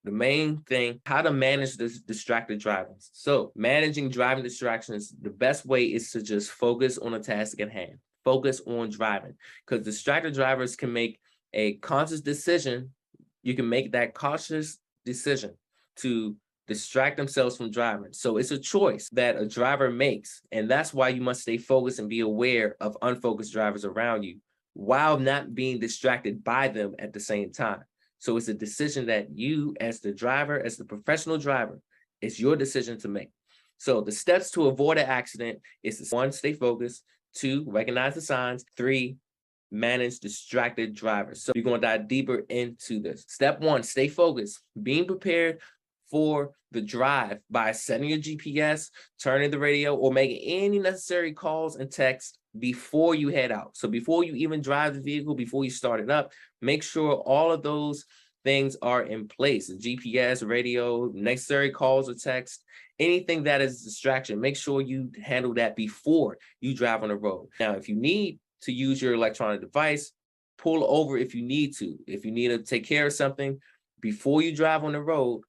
the main thing, how to manage this distracted driving. So managing driving distractions, the best way is to just focus on a task at hand. Focus on driving, because distracted drivers can make a conscious decision. You can make that cautious decision to distract themselves from driving. So it's a choice that a driver makes. And that's why you must stay focused and be aware of unfocused drivers around you while not being distracted by them at the same time. So it's a decision that you, as the driver, as the professional driver, it's your decision to make. So the steps to avoid an accident is one, stay focused. Two, recognize the signs. Three, manage distracted drivers. So we're going to dive deeper into this. Step one, stay focused. Being prepared for the drive by setting your GPS, turning the radio, or making any necessary calls and texts before you head out. So before you even drive the vehicle, before you start it up, make sure all of those things are in place. The GPS, radio, necessary calls or text, anything that is a distraction, make sure you handle that before you drive on the road. Now, if you need to use your electronic device, pull over if you need to. If you need to take care of something before you drive on the road,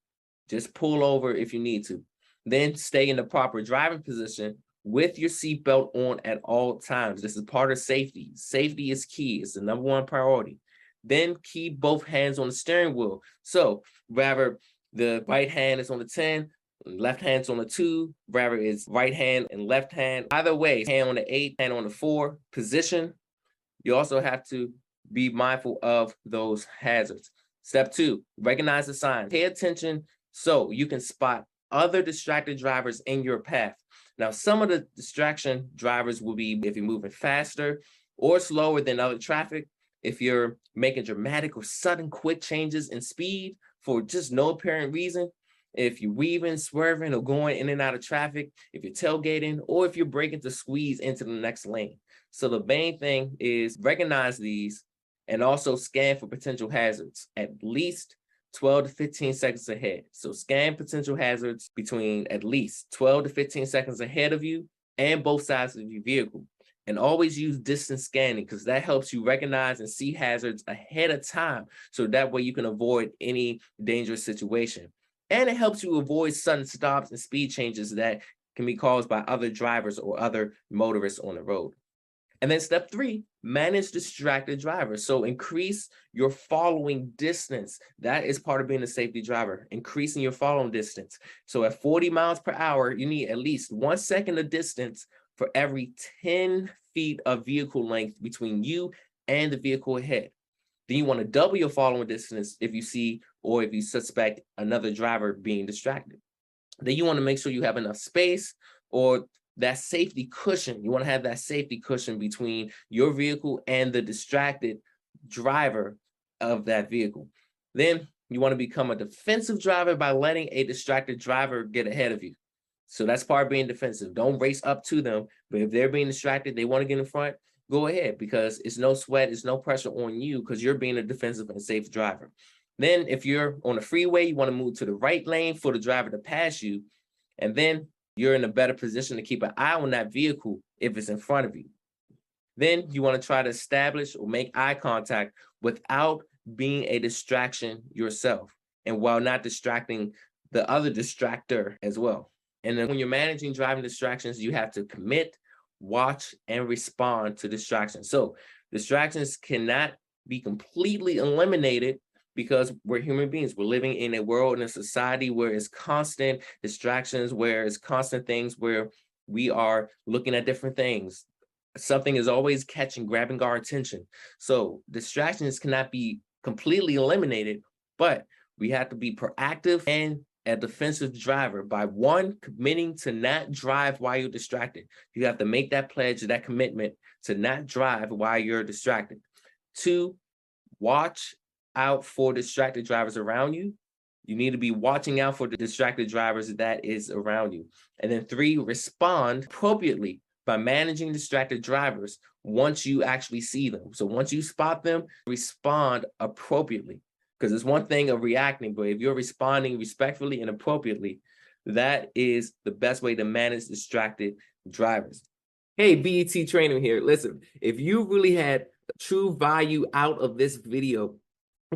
just pull over if you need to. Then stay in the proper driving position with your seatbelt on at all times. This is part of safety. Safety is key. It's the number one priority. Then keep both hands on the steering wheel. So rather the right hand is on the 10, left hand's on the 2, rather it's right hand and left hand. Either way, hand on the 8, hand on the 4 position. You also have to be mindful of those hazards. Step 2, recognize the signs. Pay attention so you can spot other distracted drivers in your path. Now, some of the distraction drivers will be if you're moving faster or slower than other traffic, if you're making dramatic or sudden quick changes in speed for just no apparent reason, if you're weaving, swerving, or going in and out of traffic, if you're tailgating, or if you're braking to squeeze into the next lane. So the main thing is recognize these and also scan for potential hazards at least 12 to 15 seconds ahead. So scan potential hazards between at least 12 to 15 seconds ahead of you and both sides of your vehicle. And always use distance scanning, because that helps you recognize and see hazards ahead of time. So that way you can avoid any dangerous situation. And it helps you avoid sudden stops and speed changes that can be caused by other drivers or other motorists on the road. And then step 3, manage distracted drivers. So increase your following distance. That is part of being a safety driver, increasing your following distance. So at 40 miles per hour, you need at least 1 second of distance for every 10 feet of vehicle length between you and the vehicle ahead. Then you want to double your following distance if you see or if you suspect another driver being distracted. Then you want to make sure you have enough space or that safety cushion. You want to have that safety cushion between your vehicle and the distracted driver of that vehicle. Then you want to become a defensive driver by letting a distracted driver get ahead of you. So that's part of being defensive. Don't race up to them, but if they're being distracted, they want to get in front, go ahead, because it's no sweat, it's no pressure on you because you're being a defensive and safe driver. Then if you're on a freeway, you want to move to the right lane for the driver to pass you. And then you're in a better position to keep an eye on that vehicle if it's in front of you. Then you want to try to establish or make eye contact without being a distraction yourself, and while not distracting the other distractor as well. And then when you're managing driving distractions, you have to commit, watch, and respond to distractions. So distractions cannot be completely eliminated because we're human beings. We're living in a world, in a society where it's constant distractions, where it's constant things where we are looking at different things. Something is always catching, grabbing our attention. So distractions cannot be completely eliminated, but we have to be proactive and a defensive driver by one, committing to not drive while you're distracted. You have to make that pledge, that commitment to not drive while you're distracted. 2, watch out for distracted drivers around you. You need to be watching out for the distracted drivers that is around you. And then 3, respond appropriately by managing distracted drivers once you actually see them. So once you spot them, respond appropriately. Because it's one thing of reacting, but if you're responding respectfully and appropriately, that is the best way to manage distracted drivers. Hey, BET Trainer here. Listen, if you really had true value out of this video,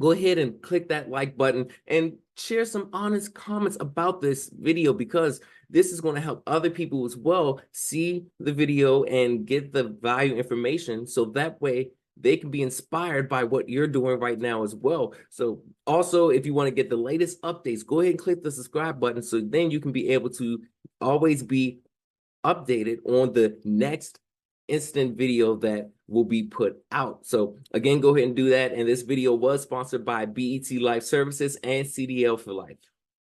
go ahead and click that like button and share some honest comments about this video, because this is going to help other people as well see the video and get the value information, so that way they can be inspired by what you're doing right now as well. So also, if you want to get the latest updates, go ahead and click the subscribe button, so then you can be able to always be updated on the next instant video that will be put out. So again, go ahead and do that. And this video was sponsored by BET Life Services and CDL for Life.